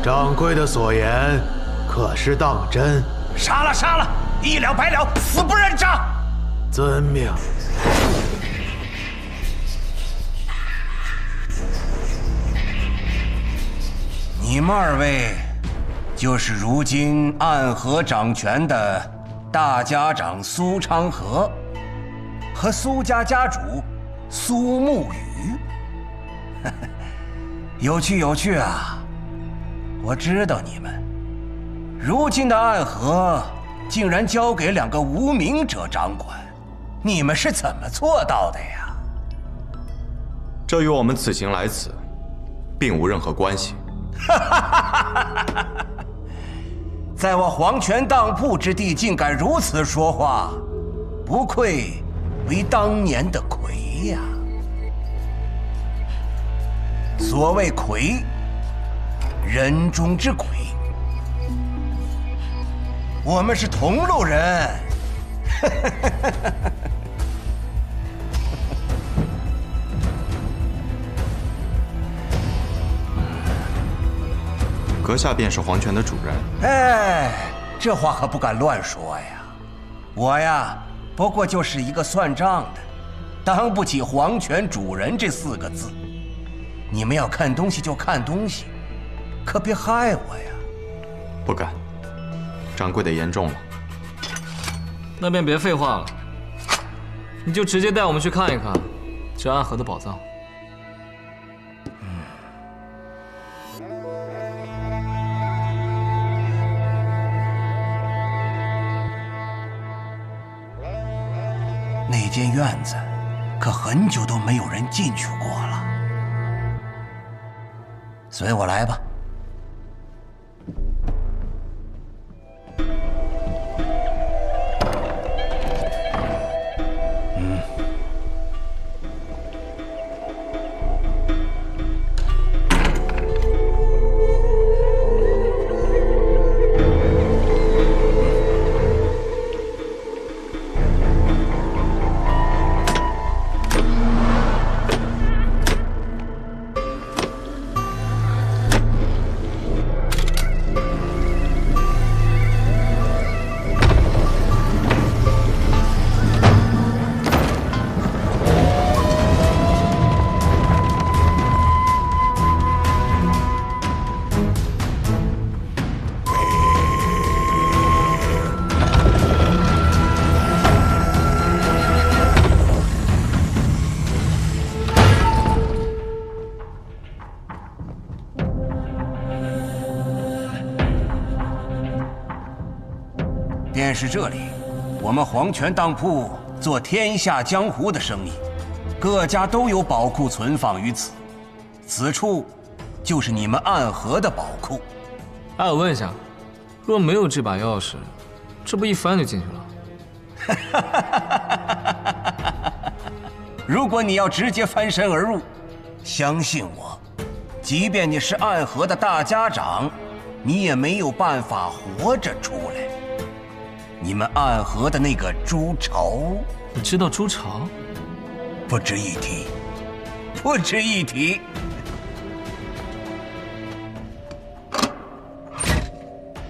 掌柜的所言可是当真？杀了杀了，一了百了，死不认账。遵命。你们二位，就是如今暗河掌权的大家长苏昌河和苏家家主苏沐雨。有趣有趣啊！我知道你们，如今的暗河竟然交给两个无名者掌管，你们是怎么做到的呀？这与我们此行来此，并无任何关系。在我黄泉当铺之地，竟敢如此说话，不愧为当年的魁呀！所谓魁，人中之鬼。我们是同路人。阁下便是黄泉的主人。哎，这话可不敢乱说呀。我呀，不过就是一个算账的，当不起黄泉主人这4个字。你们要看东西就看东西，可别害我呀。不敢，掌柜的言重了。那便别废话了，你就直接带我们去看一看这暗河的宝藏。那间院子可很久都没有人进去过了。随我来吧。便是这里，我们黄泉当铺做天下江湖的生意，各家都有宝库存放于此。此处就是你们暗河的宝库。哎，我问一下，若没有这把钥匙，这不一翻就进去了？如果你要直接翻身而入，相信我，即便你是暗河的大家长，你也没有办法活着出来。你们暗河的那个朱朝，你知道朱朝？不值一提，不值一提。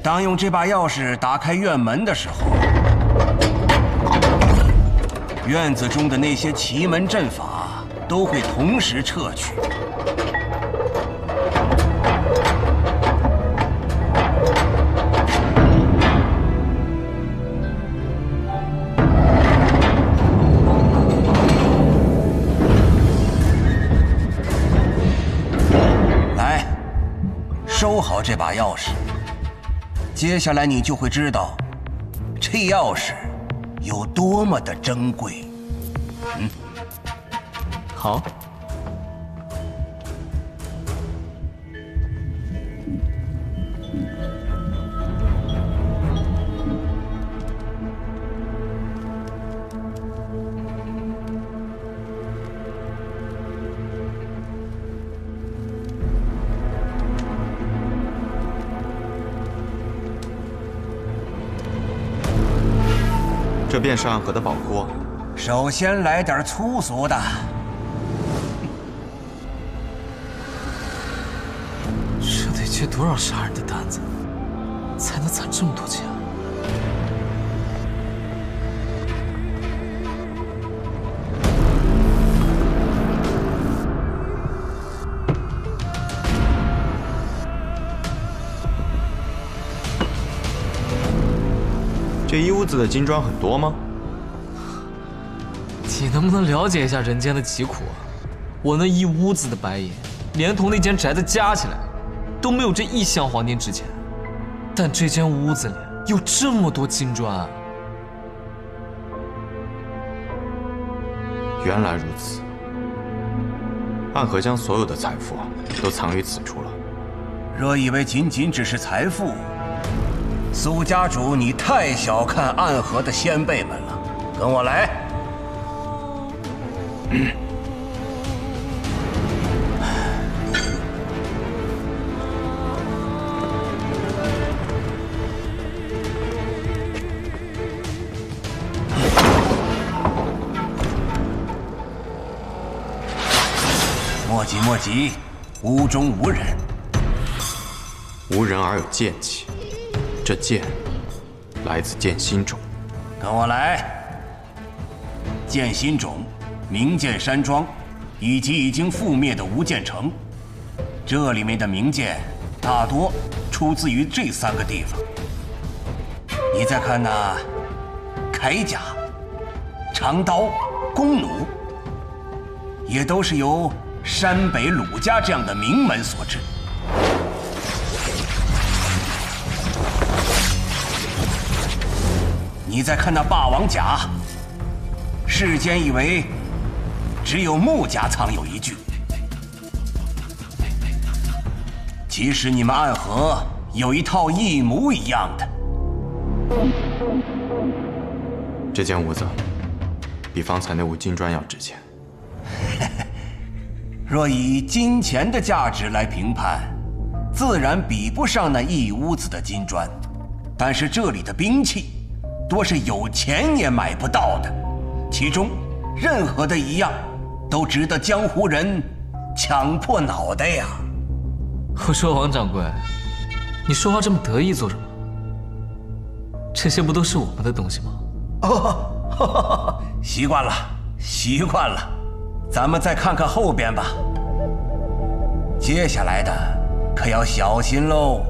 当用这把钥匙打开院门的时候，院子中的那些奇门阵法都会同时撤去。来，收好这把钥匙。接下来你就会知道，这钥匙有多么的珍贵。好。这便是暗河的宝库。首先来点粗俗的。这得接多少杀人的单子，才能攒这么多钱？这一屋子的金砖很多吗？你能不能了解一下人间的疾苦啊？我那一屋子的白银，连同那间宅子加起来，都没有这1箱黄金值钱。但这间屋子里有这么多金砖啊！原来如此，暗河将所有的财富都藏于此处了。若以为仅仅只是财富，苏家主，你太小看暗河的先辈们了。跟我来。莫急莫急，屋中无人。无人而有剑气，这剑来自剑心冢。跟我来。剑心冢、名剑山庄，以及已经覆灭的无剑城，这里面的名剑大多出自于这3个地方。你再看那铠甲、长刀、弓弩，也都是由山北鲁家这样的名门所制。你再看那霸王甲，世间以为只有穆家藏有一具，其实你们暗河有一套一模一样的。这间屋子比方才那屋金砖要值钱。若以金钱的价值来评判，自然比不上那一屋子的金砖。但是这里的兵器，多是有钱也买不到的，其中任何的一样，都值得江湖人抢破脑袋呀！我说王掌柜，你说话这么得意做什么？这些不都是我们的东西吗？哦，习惯了，习惯了。咱们再看看后边吧。接下来的可要小心喽。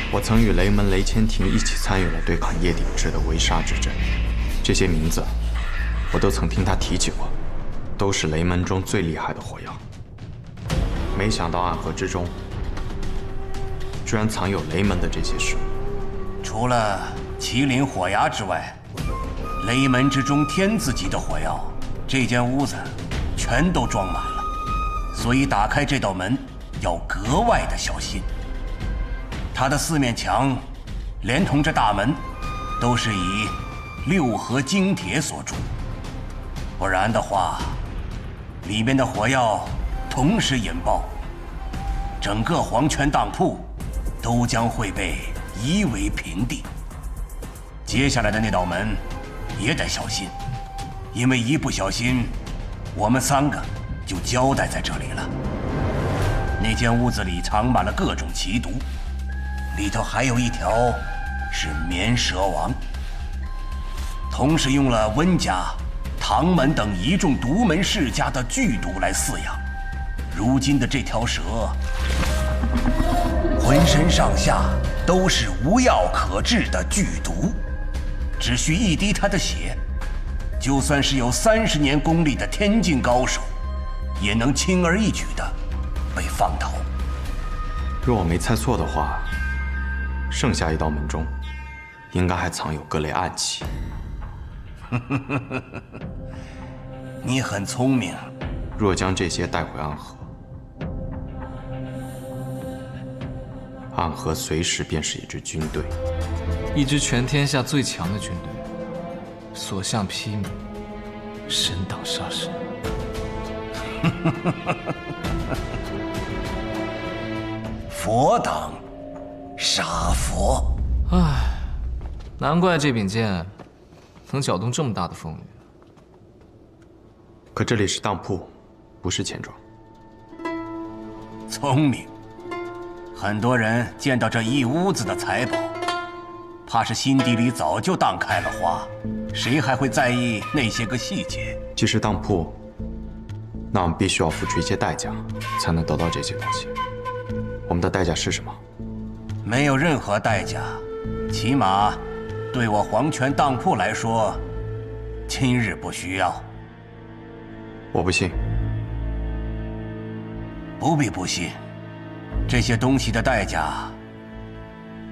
我曾与雷门雷千庭一起参与了对抗叶鼎志的围杀之阵，这些名字我都曾听他提起过，都是雷门中最厉害的火药。没想到暗河之中居然藏有雷门的这些事物。除了麒麟火牙之外，雷门之中天字级的火药，这间屋子全都装满了，所以打开这道门要格外的小心。它的4面墙，连同这大门，都是以6合精铁所铸，不然的话，里面的火药同时引爆，整个黄泉当铺都将会被夷为平地。接下来的那道门也得小心，因为一不小心，我们3个就交代在这里了。那间屋子里藏满了各种奇毒，里头还有一条是绵蛇王，同时用了温家、唐门等一众独门世家的剧毒来饲养。如今的这条蛇，浑身上下都是无药可治的剧毒，只需一滴它的血，就算是有30年功力的天境高手，也能轻而易举的被放倒。若我没猜错的话，剩下一道门中，应该还藏有各类暗器。你很聪明。若将这些带回暗河，暗河随时便是一支军队，一支全天下最强的军队，所向披靡，神挡杀神。佛挡杀佛。唉，难怪这柄剑能搅动这么大的风雨。可这里是当铺，不是钱庄。聪明。很多人见到这一屋子的财宝，怕是心底里早就荡开了花，谁还会在意那些个细节？既是当铺，那我们必须要付出一些代价，才能得到这些东西。我们的代价是什么？没有任何代价，起码对我黄泉当铺来说，今日不需要。我不信。不必不信，这些东西的代价，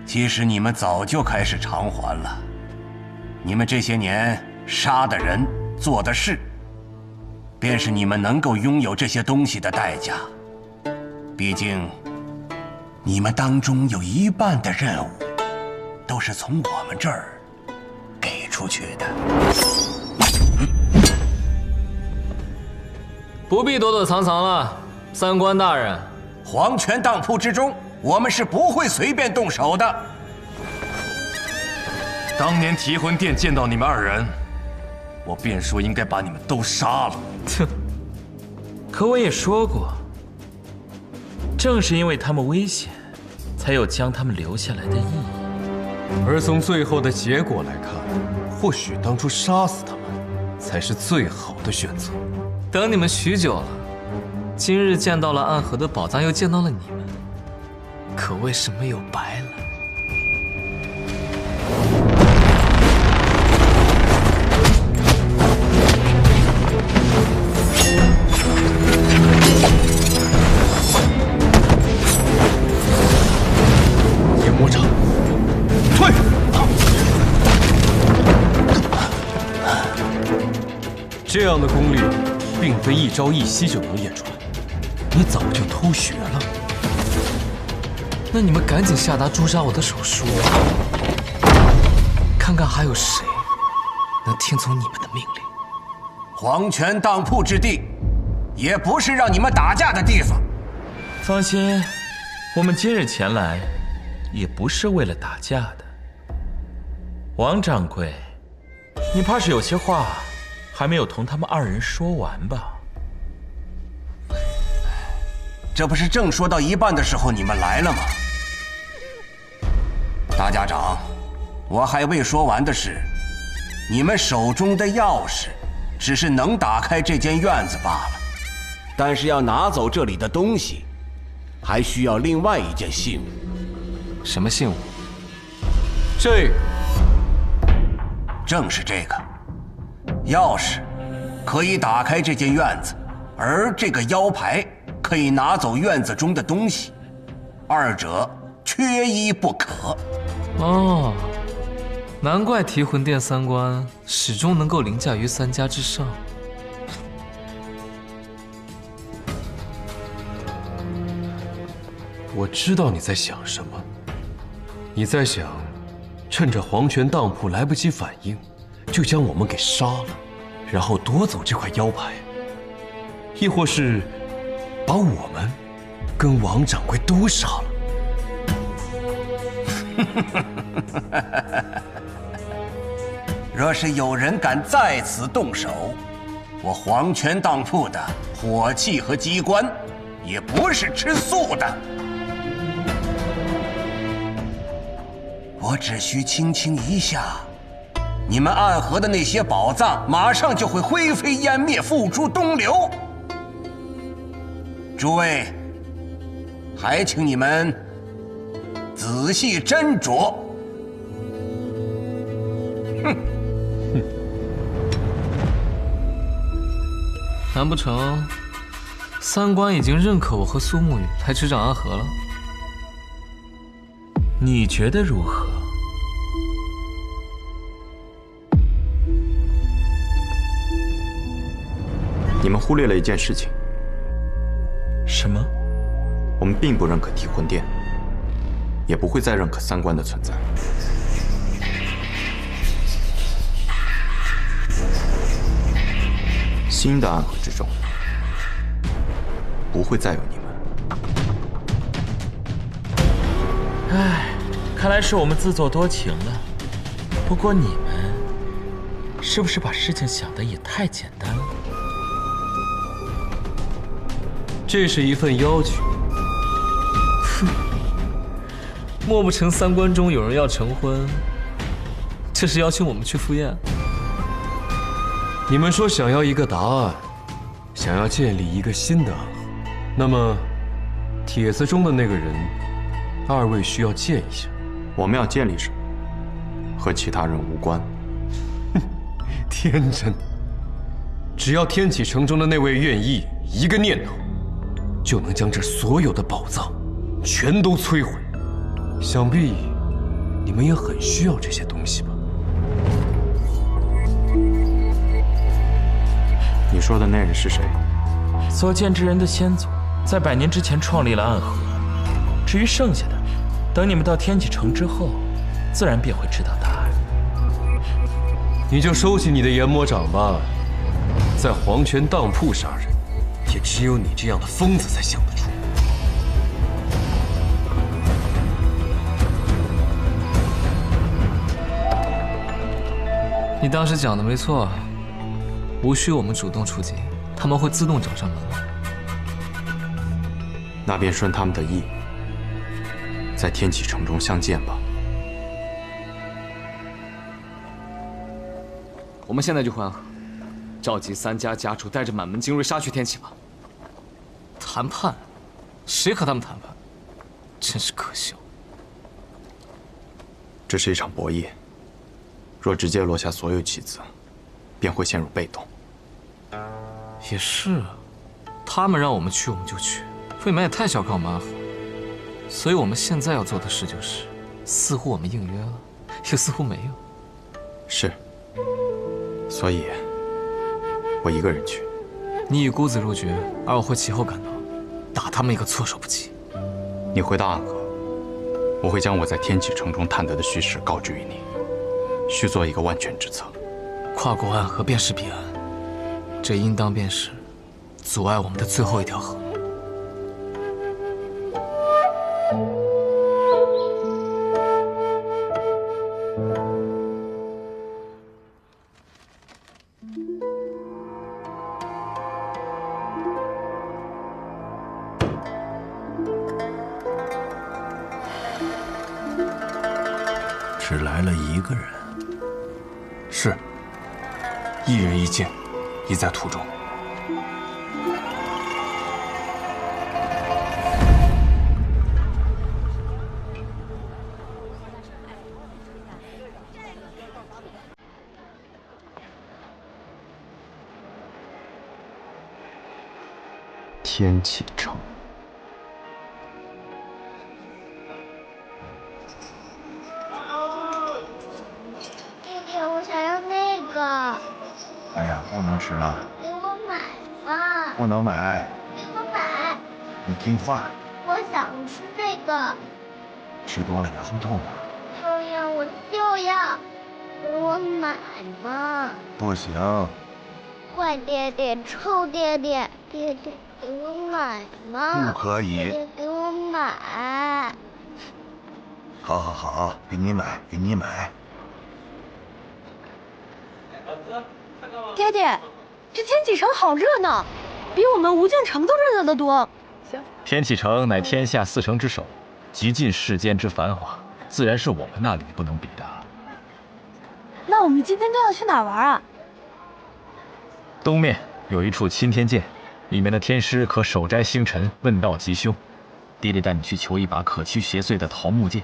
其实你们早就开始偿还了。你们这些年杀的人、做的事，便是你们能够拥有这些东西的代价。毕竟，你们当中有一半的任务，都是从我们这儿给出去的。不必躲躲藏藏了，三官大人。黄泉当铺之中，我们是不会随便动手的。当年提魂殿见到你们二人，我便说应该把你们都杀了。哼，可我也说过，正是因为他们危险，才有将他们留下来的意义。而从最后的结果来看，或许当初杀死他们，才是最好的选择。等你们许久了，今日见到了暗河的宝藏，又见到了你们，可谓是没有白来。夜魔掌，退！这样的功力，并非一朝一夕就能演出来。你早就偷学了。那你们赶紧下达诛杀我的手书，看看还有谁能听从你们的命令。黄泉当铺之地，也不是让你们打架的地方。放心，我们今日前来，也不是为了打架的。王掌柜，你怕是有些话还没有同他们二人说完吧？这不是正说到一半的时候你们来了吗？大家长，我还未说完的是，你们手中的钥匙只是能打开这间院子罢了，但是要拿走这里的东西，还需要另外一件信物。什么信物？这个，正是这个钥匙，可以打开这间院子，而这个腰牌可以拿走院子中的东西，二者缺一不可。哦，难怪提魂殿三官始终能够凌驾于三家之上。我知道你在想什么。你在想，趁着黄泉当铺来不及反应，就将我们给杀了，然后夺走这块腰牌，亦或是把我们跟王掌柜都杀了。若是有人敢在此动手，我黄泉当铺的火器和机关也不是吃素的。我只需轻轻一下，你们暗河的那些宝藏马上就会灰飞烟灭，付诸东流。诸位，还请你们仔细斟酌。难不成三官已经认可我和苏沐雨来执掌暗河了？你觉得如何？你们忽略了一件事情。什么？我们并不认可提魂殿，也不会再认可三观的存在。新的暗河之中，不会再有你们。唉，看来是我们自作多情了。不过你们是不是把事情想得也太简单了？这是一份邀请。哼，莫不成三观中有人要成婚？这是邀请我们去赴宴？你们说想要一个答案，想要建立一个新的暗河，那么帖子中的那个人，二位需要见一下。我们要建立什么，和其他人无关。天真，只要天启城中的那位愿意，一个念头，就能将这所有的宝藏全都摧毁。想必你们也很需要这些东西吧？你说的那人是谁？所见之人的先祖，在100年之前创立了暗河。至于剩下的，等你们到天启城之后，自然便会知道答案。你就收起你的研魔掌吧，在黄泉当铺杀人，也只有你这样的疯子才想得出。你当时讲的没错，无需我们主动出击，他们会自动找上门来。那便顺他们的意，在天启城中相见吧。我们现在就回暗河，召集3家家主，带着满门精锐杀去天启吧。谈判？谁和他们谈判？真是可笑。这是一场博弈，若直接落下所有棋子，便会陷入被动。也是啊，他们让我们去，我们就去。未免也太小看我们暗河。所以我们现在要做的事就是，似乎我们应约了，又似乎没有。是。所以，我一个人去。你以孤子入局，而我会其后赶到，打他们一个措手不及。你回到暗河，我会将我在天启城中探得的虚实告知于你，须做一个万全之策。跨过暗河便是彼岸，这应当便是阻碍我们的最后一条河。只来了一个人。是。一人一剑，已在途中。天启城。我想要那个。哎呀，不能吃了。给我买吧。不能买。给我买。你听话。我想吃这个。吃多了牙会痛的。哎呀，我就要。给我买吧。不行。坏爹爹，臭爹爹，爹爹给我买吧。不可以。爹爹给我买。好好好，给你买，给你买。爹爹，这天启城好热闹，比我们无尽城都热闹得多。天启城乃天下4城之首，极尽世间之繁华，自然是我们那里不能比的。那我们今天都要去哪玩啊？东面有一处钦天剑，里面的天师可手摘星辰，问道吉凶。爹爹带你去求一把可驱邪祟的桃木剑。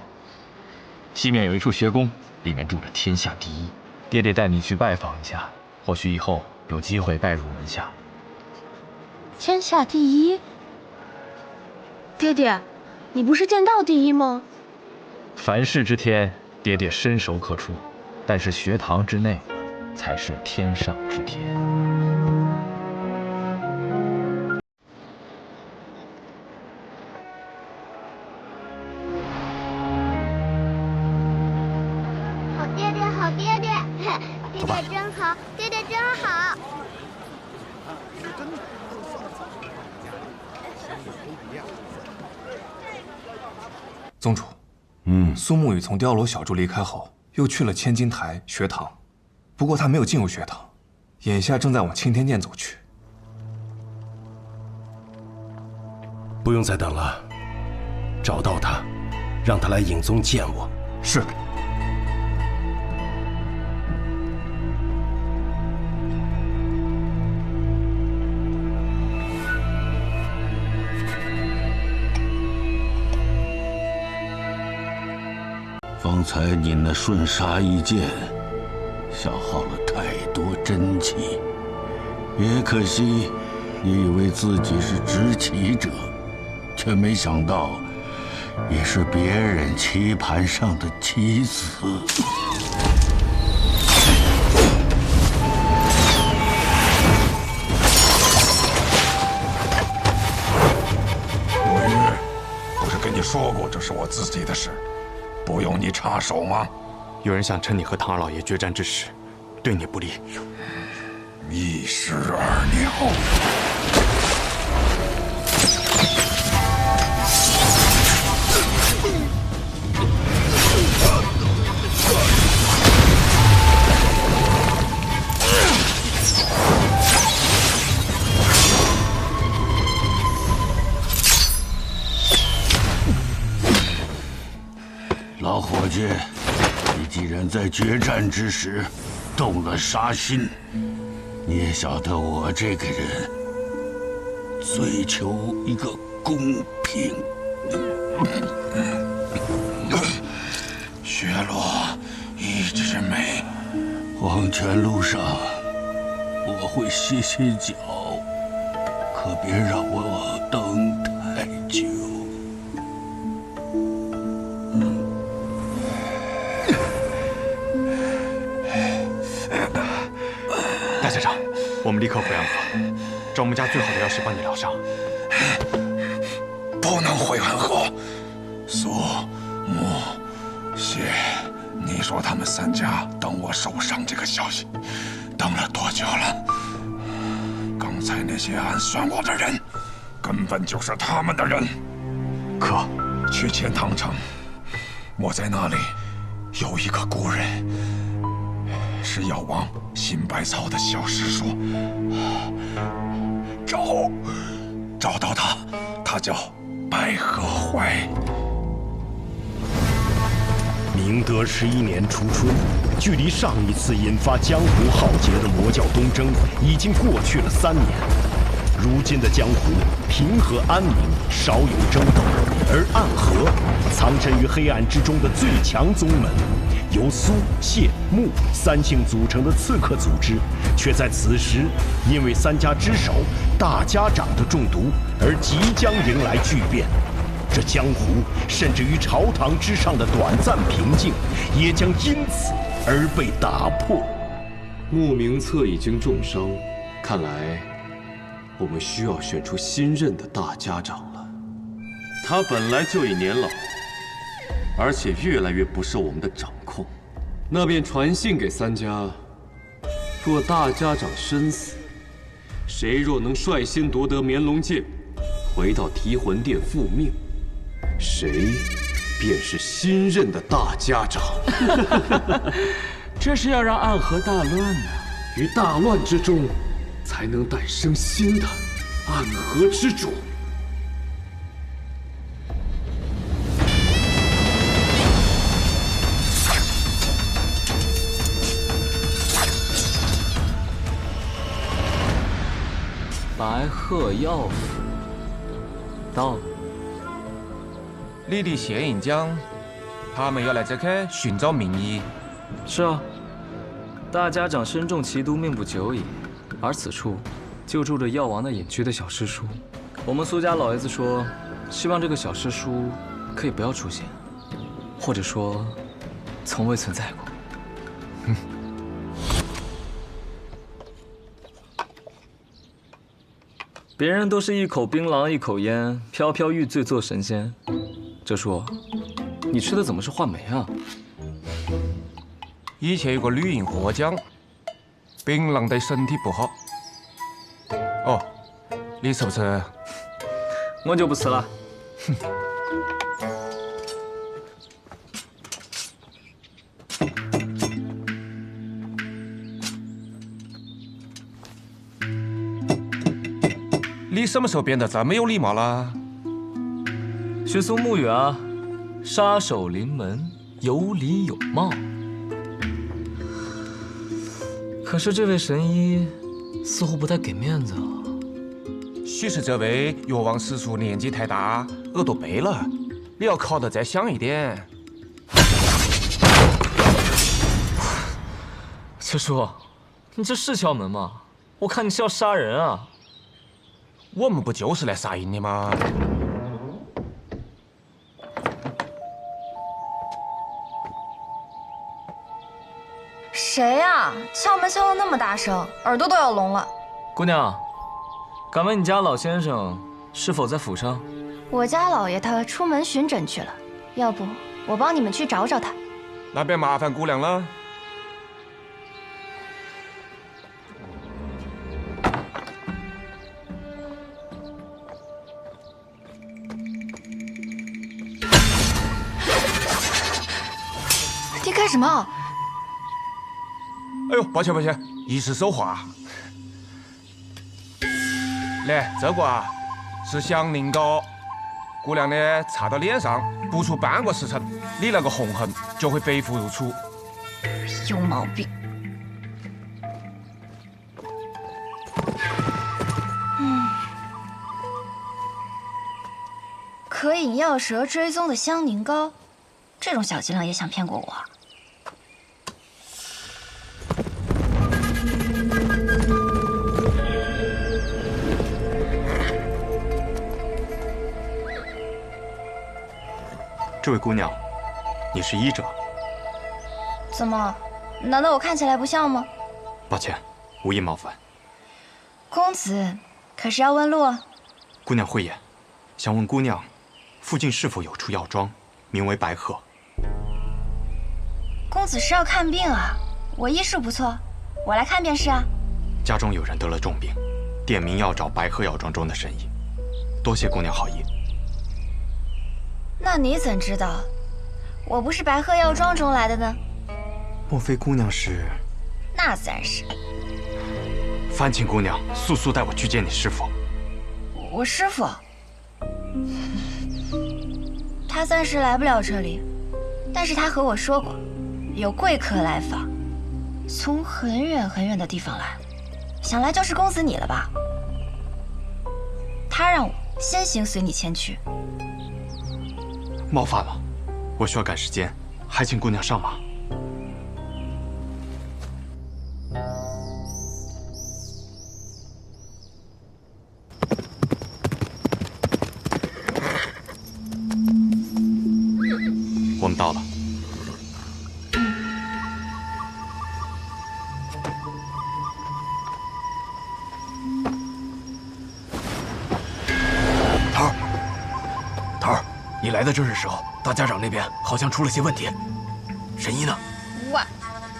西面有一处学宫，里面住着天下第一，爹爹带你去拜访一下，或许以后有机会拜入门下。天下第一？爹爹，你不是剑道第一吗？凡事之天，爹爹伸手可触，但是学堂之内，才是天上之天。宗主，苏沐雨从碉楼小筑离开后，又去了千金台学堂，不过她没有进入学堂，眼下正在往青天剑走去。不用再等了，找到他，让他来影宗见我。是。方才你那瞬杀一剑，消耗了太多真气，也可惜，你以为自己是执棋者，却没想到，也是别人棋盘上的棋子。沐雨，不是跟你说过这是我自己的事？不用你插手吗？有人想趁你和唐二老爷决战之时，对你不利。1石2鸟。老伙计，你既然在决战之时动了杀心，你也晓得我这个人追求一个公平。雪落一枝梅，黄泉路上我会歇歇脚，可别让我等太久。大家长，我们立刻回安河，找我们家最好的药师帮你疗伤。不能回安河。苏、穆、谢，你说他们3家等我受伤这个消息，等了多久了？刚才那些暗算我的人，根本就是他们的人。可去钱塘城，我在那里有一个故人。是药王辛百草的小师叔，找到他，他叫白鹤怀。明德11年初春，距离上一次引发江湖浩劫的魔教东征已经过去了3年。如今的江湖平和安宁，少有争斗，而暗河藏身于黑暗之中的最强宗门。由苏、谢、穆3姓组成的刺客组织，却在此时因为3家之首大家长的中毒而即将迎来巨变。这江湖甚至于朝堂之上的短暂平静，也将因此而被打破。穆名策已经重伤，看来我们需要选出新任的大家长了。他本来就已年老，而且越来越不受我们的掌控，那便传信给3家：若大家长身死，谁若能率先夺得绵龙剑，回到提魂殿复命，谁便是新任的大家长。这是要让暗河大乱呢。于大乱之中，才能诞生新的暗河之主。白鹤药府到了。你离谢隐江，他们要来这里寻找名医。是啊，大家长身中奇毒，命不久矣。而此处就住着药王那隐居的小师叔。我们苏家老爷子说，希望这个小师叔可以不要出现，或者说，从未存在过。别人都是一口槟榔一口烟，飘飘欲醉做神仙。这叔，你吃的怎么是话梅啊？以前有个女人和我讲，槟榔对身体不好。哦，你吃不吃？我就不吃了。你什么时候变得这么有礼貌了？学苏沐雨啊，杀手临门，有礼有貌。可是这位神医似乎不太给面子啊。许是这位药王师叔年纪太大，耳朵背了，你要考得再响一点。七叔，你这是敲门吗？我看你是要杀人啊！我们不就是来杀鹰的吗？谁呀？敲门敲得那么大声，耳朵都要聋了。姑娘，敢问你家老先生是否在府上？我家老爷他出门巡诊去了，要不我帮你们去找找他。那便麻烦姑娘了。你干什么？哎呦，抱歉抱歉，一时手滑。来，这个啊是祥宁膏，姑娘呢擦到脸上，不出半个时辰，你那个红痕就会白复如初。有毛病。可以药蛇追踪的香凝膏，这种小伎俩也想骗过我？这位姑娘，你是医者？怎么？难道我看起来不像吗？抱歉，无意冒犯。公子，可是要问路啊？姑娘慧眼，想问姑娘，附近是否有处药庄，名为白鹤？公子是要看病啊？我医术不错，我来看便是啊。家中有人得了重病，点名要找白鹤药庄中的神医。多谢姑娘好意。那你怎知道我不是白鹤药庄中来的呢？莫非姑娘是？那自然是。烦请姑娘速速带我去见你师父。我师父，他暂时来不了这里，但是他和我说过，有贵客来访，从很远很远的地方来，想来就是公子你了吧？他让我先行随你前去。冒犯了，我需要赶时间，还请姑娘上马。我们到了。你来的正是时候，大家长那边好像出了些问题。神医呢？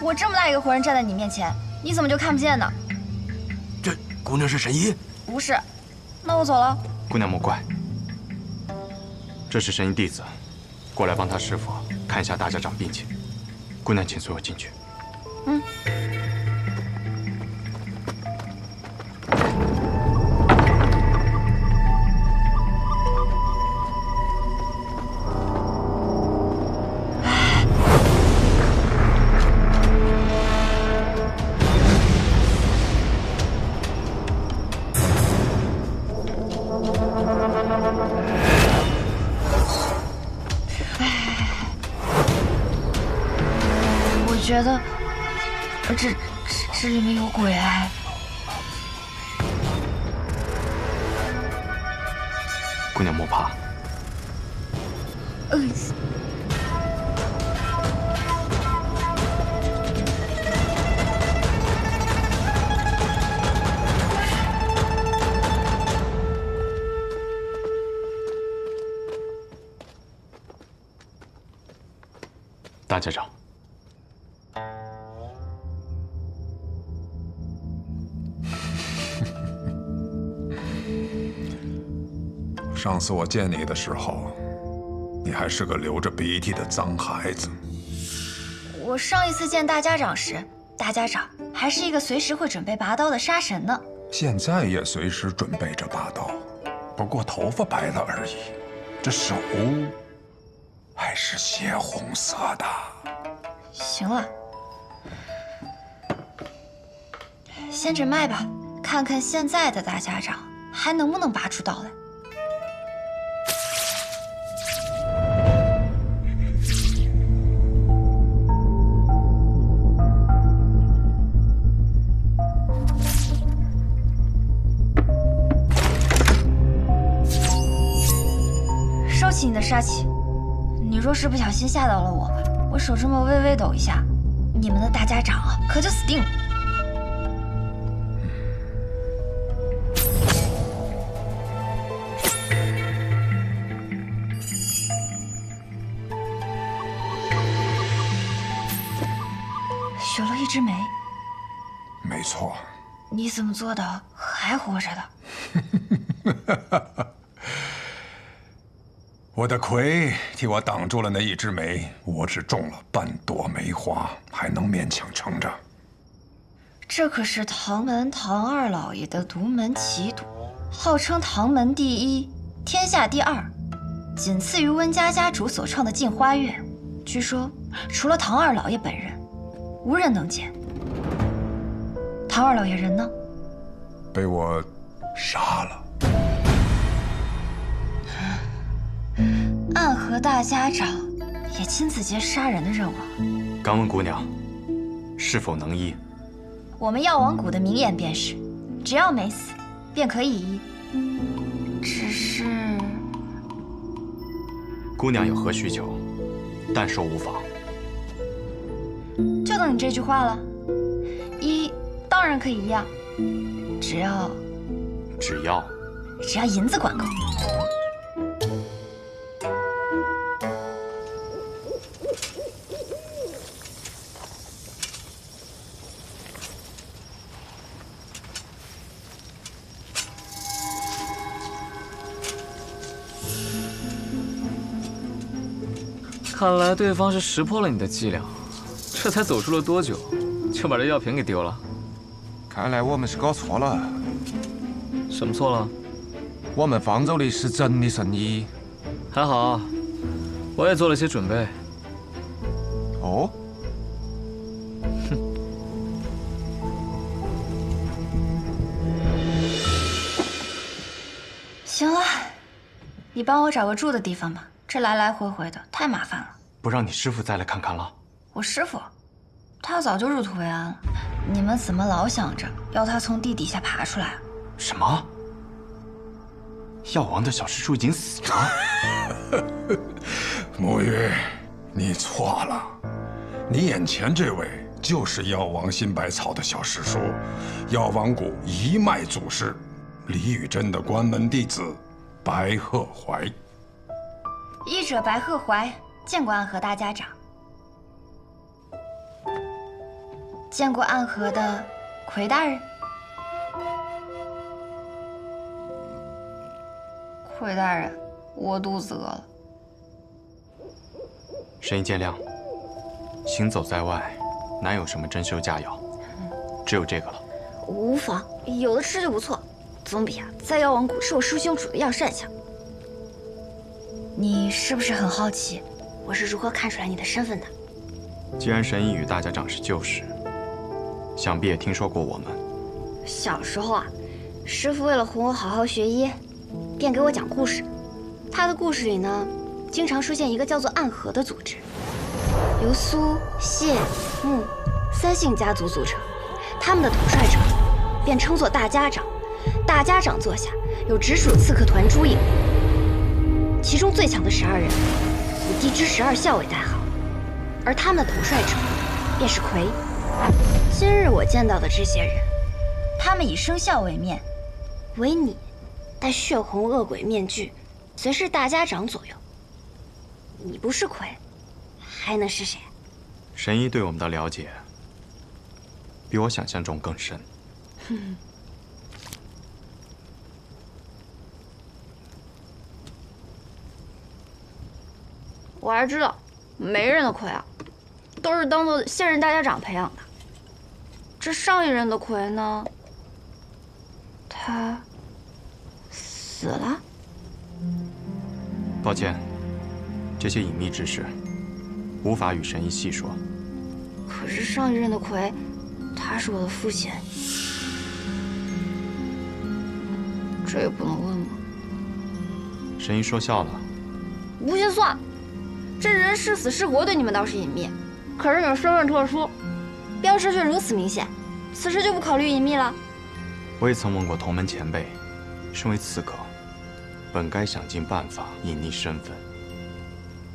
我这么大一个活人站在你面前，你怎么就看不见呢？这姑娘是神医？不是，那我走了。姑娘莫怪，这是神医弟子，过来帮他师傅看一下大家长病情。姑娘，请随我进去。嗯。我觉得这里面有鬼哎！姑娘莫怕。大家长。上次我见你的时候，你还是个流着鼻涕的脏孩子。我上一次见大家长时，大家长还是一个随时会准备拔刀的杀神呢。现在也随时准备着拔刀，不过头发白了而已。这手还是血红色的。行了，先诊脉吧，看看现在的大家长还能不能拔出刀来。收起你的杀气，你若是不小心吓到了我，我手这么微微抖一下，你们的大家长啊可就死定了。许了一枝梅。没错。你怎么做的还活着的？我的魁替我挡住了那一枝梅，我只种了半朵梅花，还能勉强撑着。这可是唐门唐二老爷的独门奇毒，号称唐门第一，天下第二，仅次于温家家主所创的镜花月。据说除了唐二老爷本人，无人能见。唐二老爷人呢？被我杀了。暗河大家长也亲自接杀人的任务。敢问姑娘，是否能医？我们药王谷的名言便是，只要没死，便可以医。只是姑娘有何需求，但说无妨。就等你这句话了。医当然可以医啊，只要银子管够。看来对方是识破了你的伎俩，这才走出了多久，就把这药瓶给丢了。看来我们是搞错了。什么错了？我们方舟里是真的生意。还好，我也做了些准备。哦。哼。行了，你帮我找个住的地方吧。这来来回回的太麻烦了。不让你师傅再来看看了？我师傅，他早就入土为安了。你们怎么老想着要他从地底下爬出来啊？什么？药王的小师叔已经死了？沐玉，你错了。你眼前这位就是药王新百草的小师叔，药王谷一脉祖师李宇珍的关门弟子白鹤怀。医者白鹤怀，见过暗河大家长。见过暗河的魁大人。魁大人，我肚子饿了。神医见谅，行走在外，难有什么珍馐佳肴，只有这个了。无妨，有的吃就不错，总比在药王谷吃我师兄煮的药膳香。你是不是很好奇，我是如何看出来你的身份的？既然神医与大家长是旧识，想必也听说过我们。小时候啊，师父为了哄我好好学医，便给我讲故事。他的故事里呢，经常出现一个叫做暗河的组织，由苏、谢、穆三姓家族组成。他们的统帅者便称作大家长。大家长座下有直属刺客团诸营，其中最强的12人以地支12校为代号，而他们的统帅者便是魁。今日我见到的这些人，他们以生肖为面，唯你戴血红恶鬼面具，随侍大家长左右。你不是魁，还能是谁？神医对我们的了解，比我想象中更深。我还知道，每任的魁啊，都是当做现任大家长培养的。这上一任的魁呢，他死了。抱歉，这些隐秘之事无法与神医细说。可是上一任的魁，他是我的父亲，这也不能问吗？神医说笑了。不信算，这人是死是活对你们倒是隐秘，可是你们身份特殊，标识却如此明显，此时就不考虑隐秘了。我也曾问过同门前辈，身为刺客，本该想尽办法隐匿身份，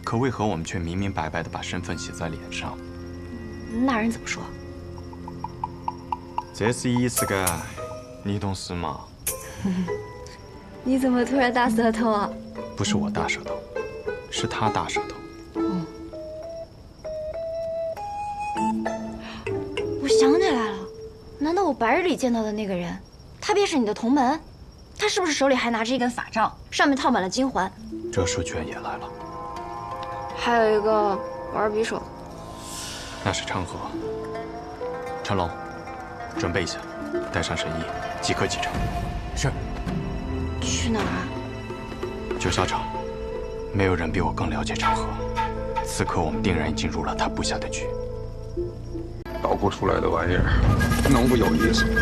可为何我们却明明白白地把身份写在脸上？那人怎么说？这是意思个，你懂事吗？你怎么突然大舌头啊？不是我大舌头，是他大舌头。我想起来了，难道我白日里见到的那个人，他便是你的同门？他是不是手里还拿着一根法杖，上面套满了金环？这书卷也来了，还有一个玩匕首。那是昌河。陈龙，准备一下，带上神医，即刻启程。是。去哪儿啊？九霄城，没有人比我更了解昌河。此刻我们定然已经入了他布下的局。捣鼓出来的玩意儿，能不有意思吗？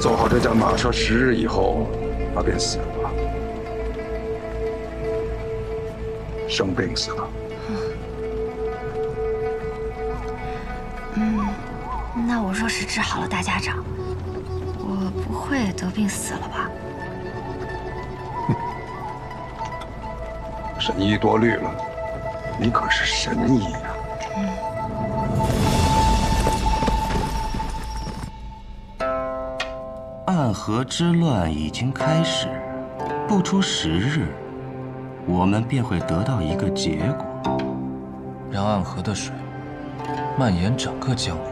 走好这架马车10日以后，他便死了，生病死了。那我若是治好了大家长，我不会得病死了吧？神医多虑了，你可是神医呀！暗河之乱已经开始，不出10日，我们便会得到一个结果，让暗河的水蔓延整个江湖，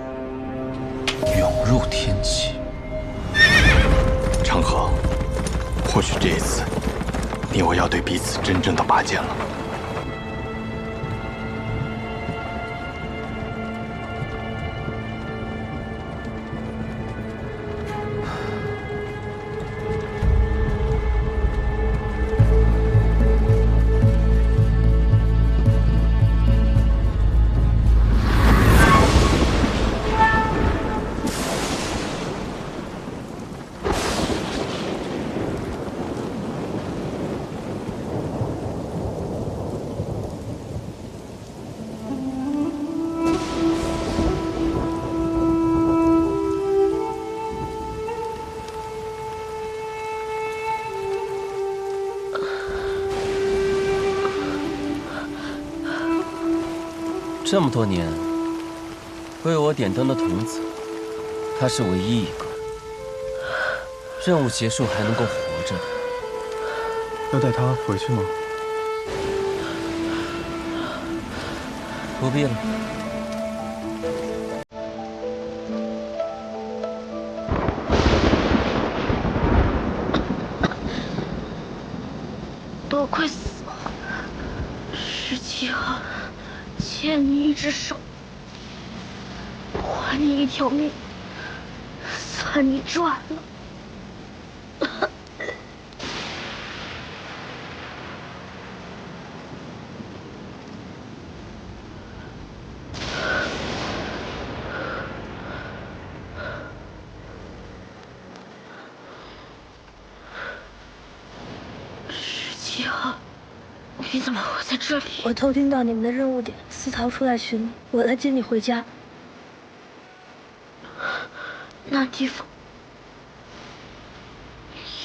涌入天启。昌河，或许这一次，你我要对彼此真正的拔剑了。这么多年为我点灯的童子，他是唯一一个任务结束还能够活着的。要带他回去吗？不必了。多亏死了17号欠你一只手，还你一条命，算你赚了。17号，你怎么会在这里？我偷听到你们的任务点，私逃出来寻你，我来接你回家。那地方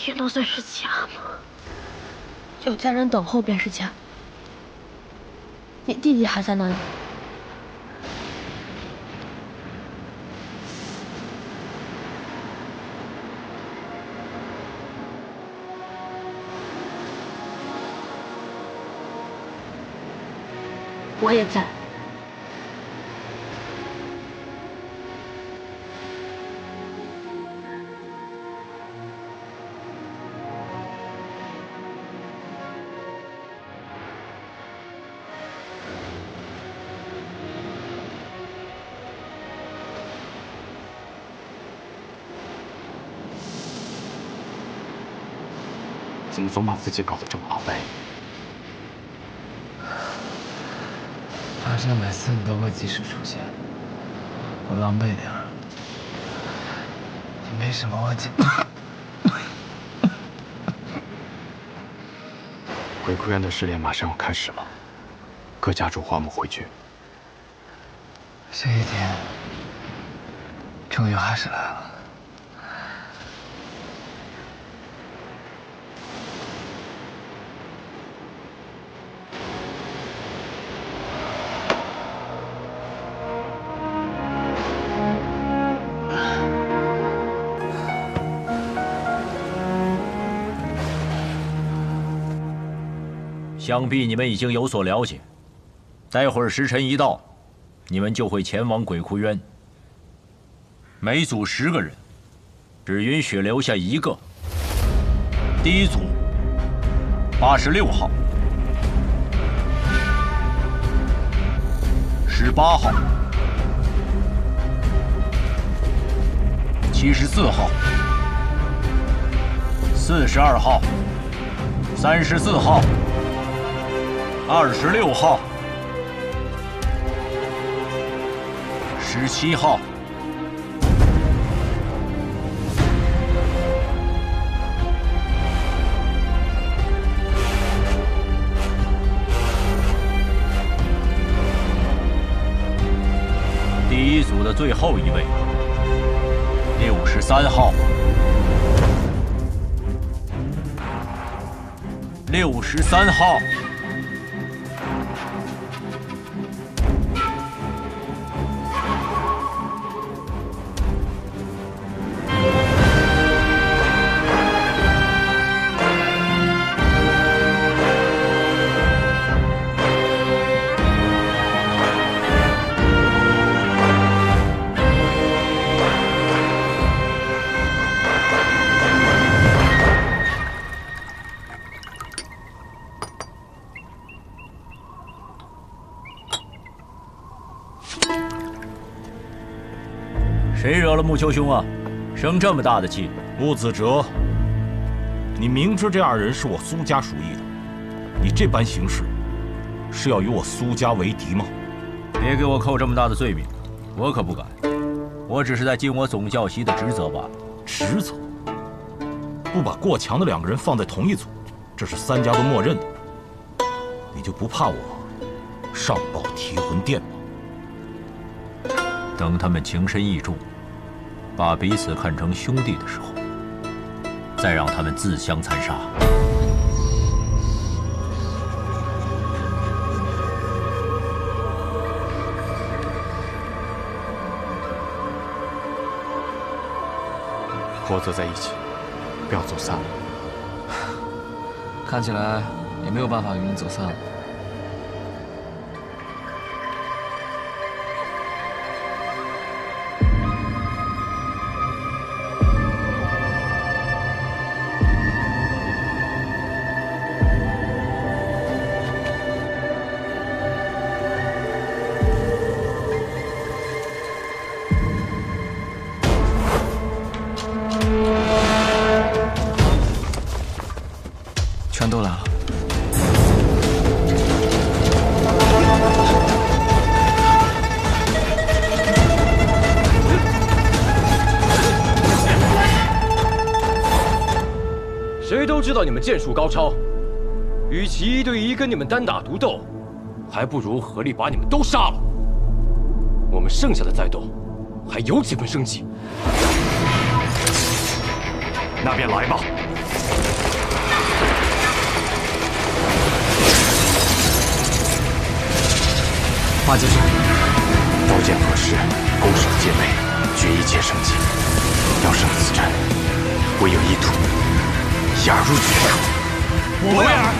也能算是家吗？有家人等候便是家。你弟弟还在那里？我也在。怎么总把自己搞得这么狼狈？反正每次你都会及时出现，我狼狈点儿，也没什么问题。鬼哭院的试炼马上要开始了，各家主唤我们回去。这一天终于还是来了。想必你们已经有所了解，待会儿时辰一到，你们就会前往鬼窟渊。每组10个人，只允许留下1个。第一组86号、18号、74号、42号、34号、26号、17号、第一组的最后一位，63号、63号。谁惹了木丘兄啊？生这么大的气！穆子哲，你明知这2人是我苏家属意的，你这般行事，是要与我苏家为敌吗？别给我扣这么大的罪名，我可不敢。我只是在尽我总教习的职责罢了。职责？不把过强的2个人放在同一组，这是3家都默认的。你就不怕我上报提魂殿吗？等他们情深意重，把彼此看成兄弟的时候，再让他们自相残杀。活则在一起，不要走散了。看起来也没有办法与你走散了。全都来了。谁都知道你们剑术高超，与其1对1跟你们单打独斗，还不如合力把你们都杀了。我们剩下的再斗，还有几分生机。那便来吧。华剑术，刀剑合十，攻守皆备，决一切生机。要胜此战，唯有一途，一而入决。我为尔。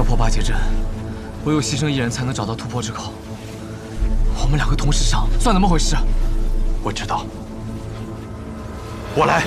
破八节阵，唯有牺牲一人才能找到突破之口。我们两个同时上，算怎么回事？我知道，我来。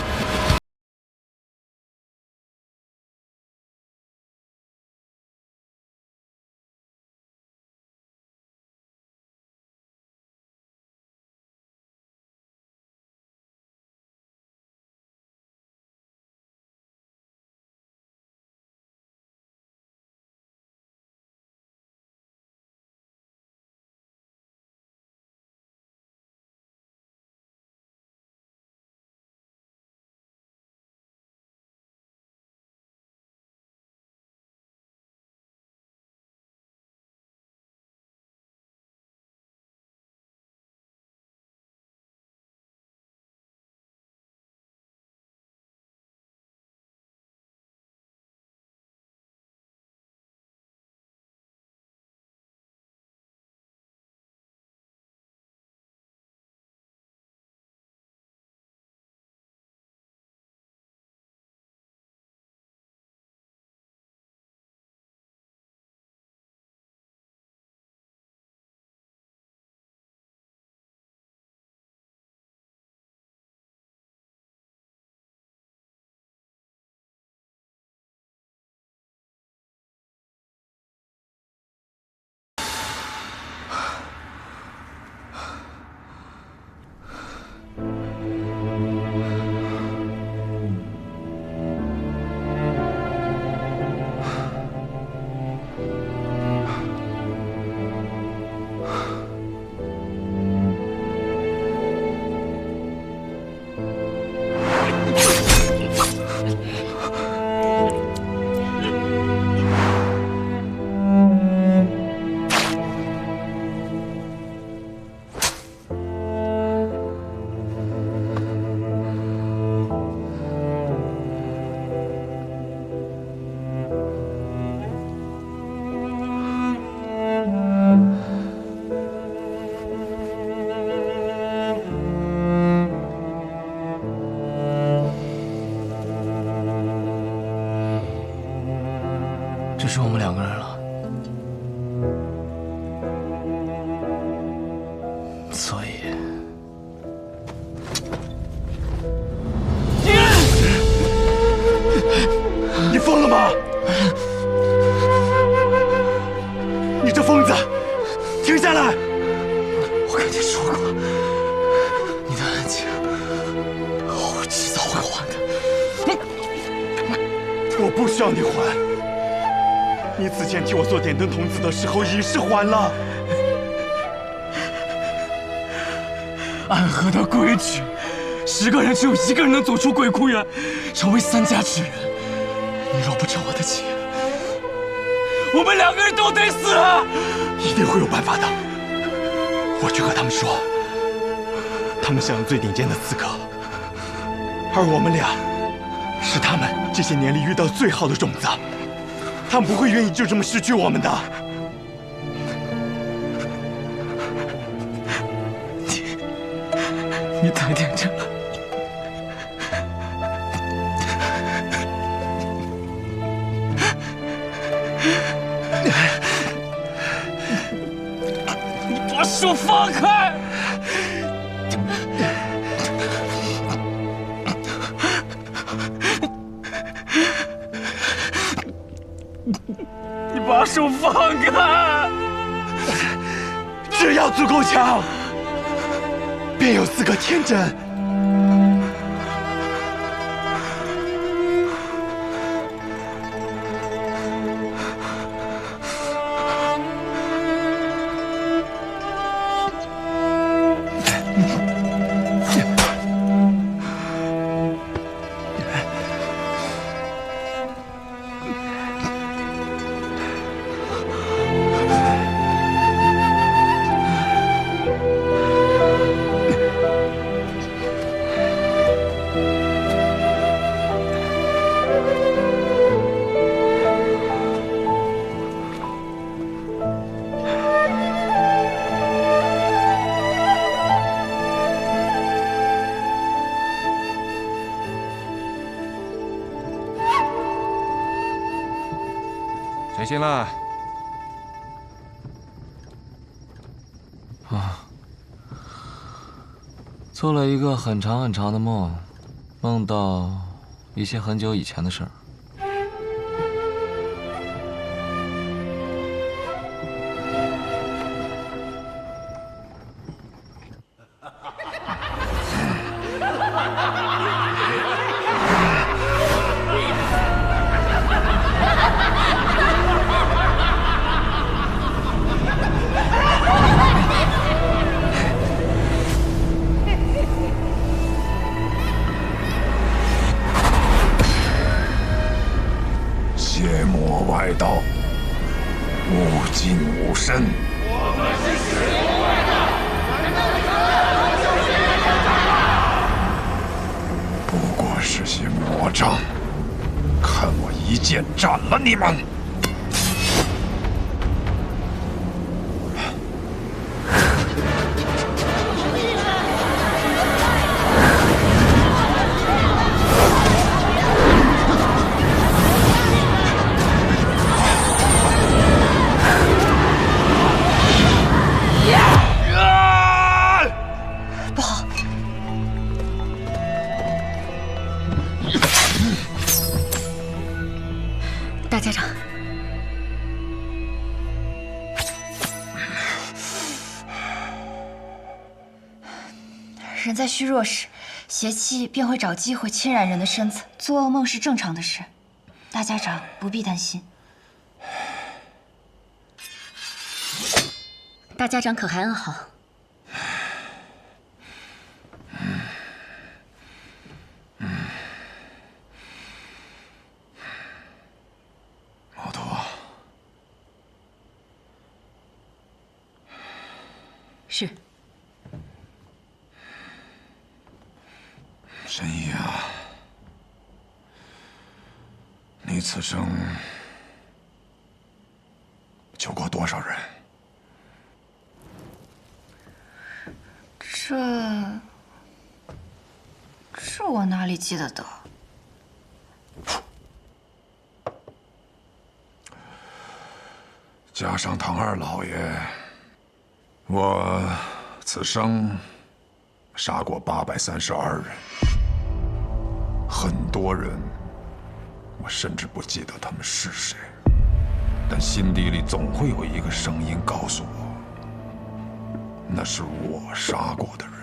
只剩我们两个人了，所以，你疯了吗？你这疯子，停下来！我跟你说过，你的恩情，我迟早会还的。我不需要你还。你此前替我做点灯童子的时候，已是还了。暗河的规矩，10个人只有1个人能走出鬼窟园，成为3家之人。你若不成我的情，我们2个人都得死。一定会有办法的。我去和他们说，他们享有最顶尖的资格，而我们俩是他们这些年里遇到最好的种子。他们不会愿意就这么失去我们的。你太天真了。你把手放开！你把手放开！只要足够强，便有资格天真。睡醒了。啊，做了一个很长很长的梦，梦到一些很久以前的事儿。 邪魔外道，无尽无身。我们是邪魔外道，不过是些魔障，看我一剑斩了你们！ 大家长，人在虚弱时，邪气便会找机会侵染人的身子。做噩梦是正常的事，大家长不必担心。大家长可还安好？ 是，神医啊，你此生救过多少人？这我哪里记得得？加上唐二老爷。 我此生杀过832人，很多人，我甚至不记得他们是谁，但心底里总会有一个声音告诉我，那是我杀过的人。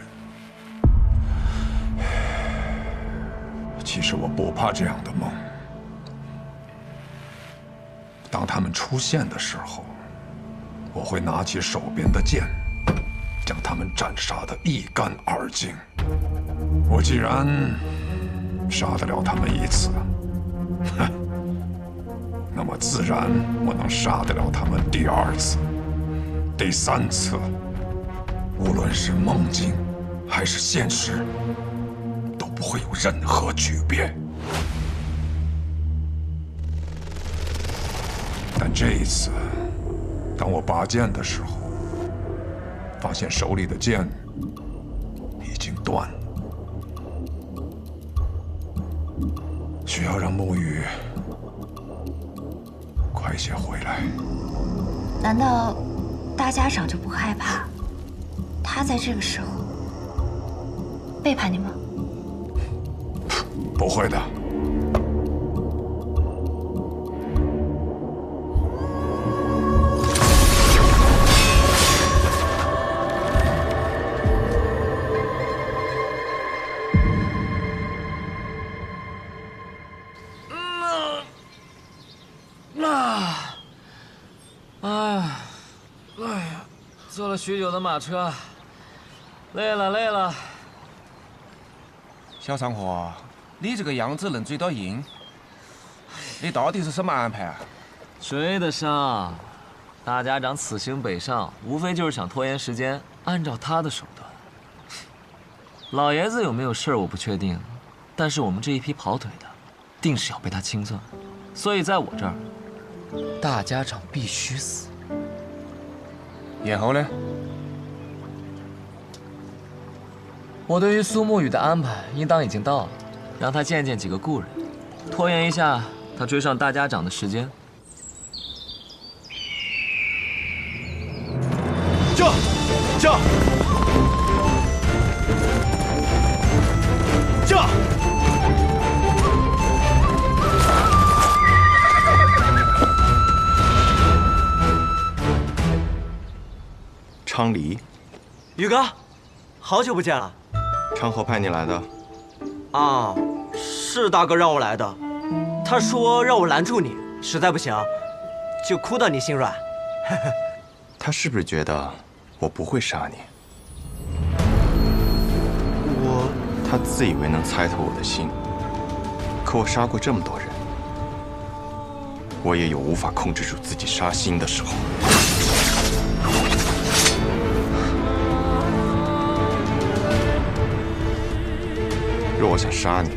其实我不怕这样的梦，当他们出现的时候。 我会拿起手边的剑，将他们斩杀得一干二净。我既然杀得了他们一次，哼，那么自然我能杀得了他们第2次、第3次。无论是梦境还是现实，都不会有任何区别。但这一次。 当我拔剑的时候，发现手里的剑已经断了，需要让沐雨快些回来。难道大家长就不害怕他在这个时候背叛你吗？不会的。 坐了许久的马车，累了。小上河，你这个样子能追到鹰，你到底是什么安排啊？追得上，大家长此行北上，无非就是想拖延时间，按照他的手段。老爷子有没有事儿我不确定，但是我们这一批跑腿的，定是要被他清算，所以在我这儿，大家长必须死。 然后呢？我对于苏沐雨的安排，应当已经到了，让他见见几个故人，拖延一下他追上大家长的时间。昌黎，宇哥，好久不见了。昌河派你来的？啊，是大哥让我来的。他说让我拦住你，实在不行，就哭到你心软。他是不是觉得我不会杀你？他自以为能猜透我的心，可我杀过这么多人，我也有无法控制住自己杀心的时候。若我想杀你，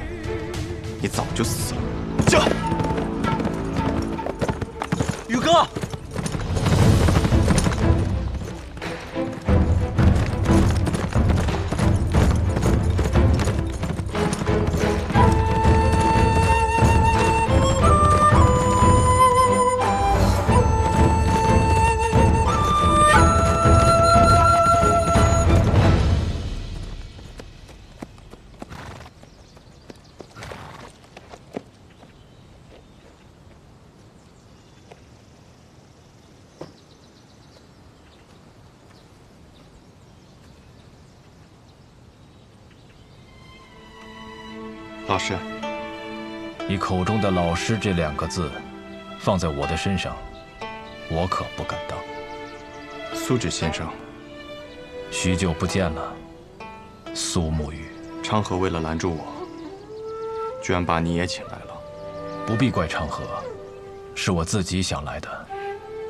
你早就死了。宇哥。老师，你口中的“老师”这2个字，放在我的身上，我可不敢当。苏芷先生，许久不见了，苏沐雨。昌河为了拦住我，居然把你也请来了。不必怪昌河，是我自己想来的。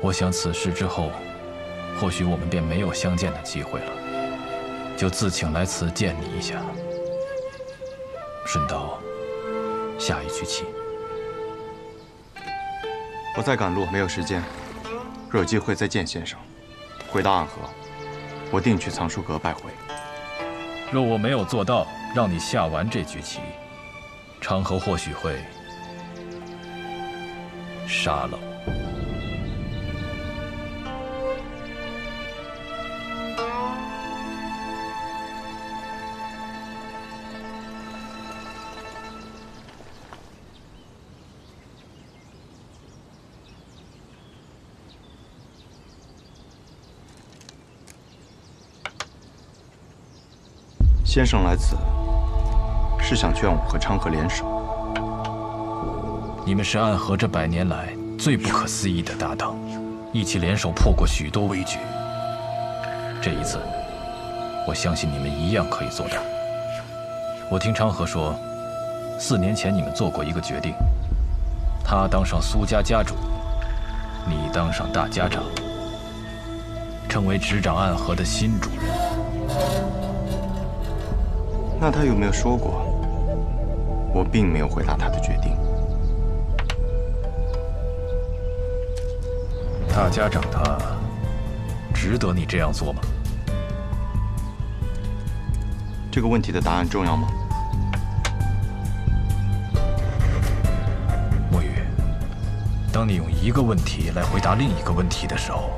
我想此事之后，或许我们便没有相见的机会了，就自请来此见你一下。顺道下一局棋。我在赶路，没有时间。若有机会再见先生，回到暗河，我定去藏书阁拜会。若我没有做到让你下完这局棋，昌河或许会杀了我。先生来此，是想劝我和昌河联手。你们是暗河这100年来最不可思议的搭档，一起联手破过许多危局。这一次，我相信你们一样可以做到。我听昌河说，4年前你们做过一个决定，他当上苏家家主，你当上大家长，成为执掌暗河的新主人。那他有没有说过，我并没有回答他的决定？大家长他值得你这样做吗？这个问题的答案重要吗？沐雨，当你用一个问题来回答另一个问题的时候，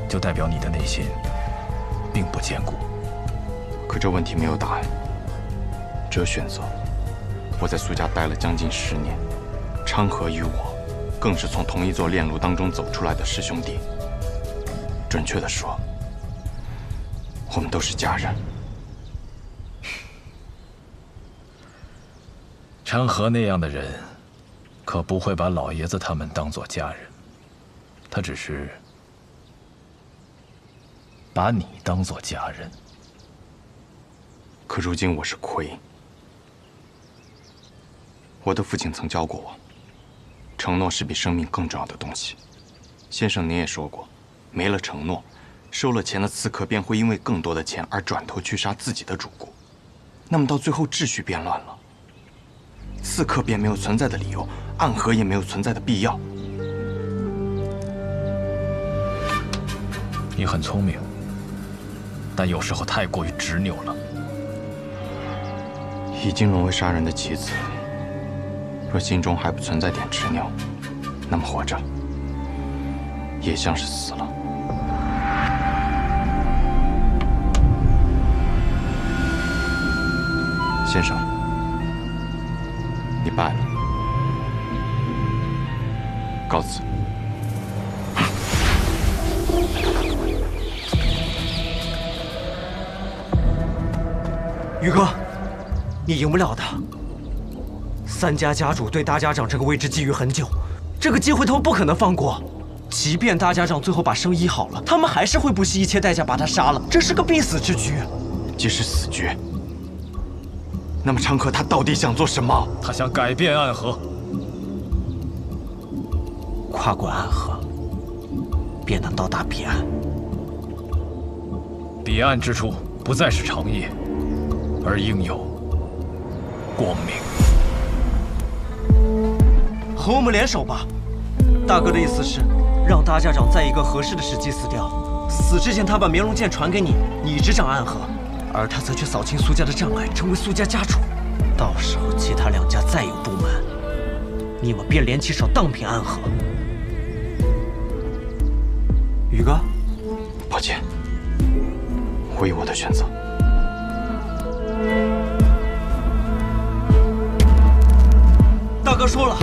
就代表你的内心并不坚固。可这问题没有答案，只有选择。我在苏家待了将近10年，昌河与我更是从同一座炼炉当中走出来的师兄弟。准确地说，我们都是家人。昌河那样的人，可不会把老爷子他们当作家人，他只是把你当作家人。可如今我是魁。我的父亲曾教过我，承诺是比生命更重要的东西。先生您也说过，没了承诺，收了钱的刺客便会因为更多的钱而转头去杀自己的主顾。那么到最后秩序变乱了，刺客便没有存在的理由，暗河也没有存在的必要。你很聪明，但有时候太过于执拗了。已经沦为杀人的棋子，若心中还不存在点执拗，那么活着也像是死了。先生，你败了，告辞。宇哥，你赢不了的。三家家主对大家长这个位置觊觎很久，这个机会他们不可能放过。即便大家长最后把生医好了，他们还是会不惜一切代价把他杀了，这是个必死之局。即使死局，那么长河他到底想做什么？他想改变暗河，跨过暗河，便能到达彼岸。彼岸之处不再是长夜，而应有光明。和我们联手吧。大哥的意思是，让大家长在一个合适的时机死掉。死之前，他把绵龙剑传给你，你执掌暗河，而他则去扫清苏家的障碍，成为苏家家主。到时候其他两家再有不满，你们便联起手荡平暗河。宇哥，抱歉，我有我的选择。大哥说了，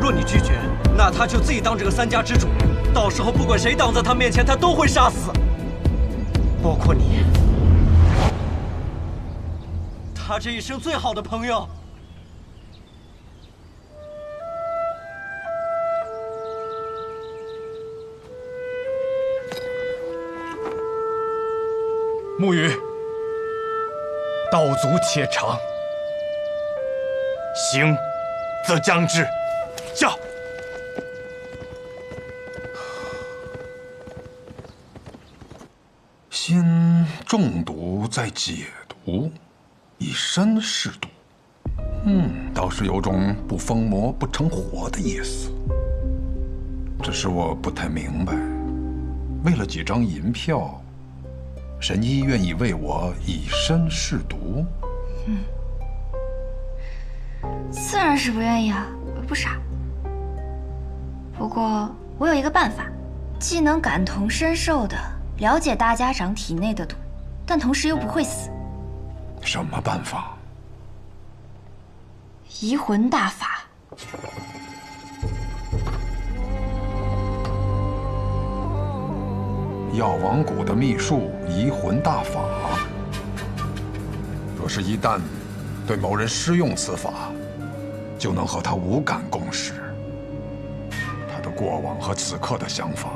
若你拒绝，那他就自己当这个三家之主，到时候不管谁挡在他面前，他都会杀死，包括你，他这一生最好的朋友。沐雨，道阻且长。行，则将之。驾！先中毒，再解毒，以身试毒。倒是有种不疯魔不成活的意思。只是我不太明白，为了几张银票，神医愿意为我以身试毒？自然是不愿意啊，我又不傻。不过我有一个办法，既能感同身受的了解大家长体内的毒，但同时又不会死。什么办法？移魂大法。药王谷的秘术移魂大法，若是一旦对某人施用此法，就能和他无感共识。他的过往和此刻的想法，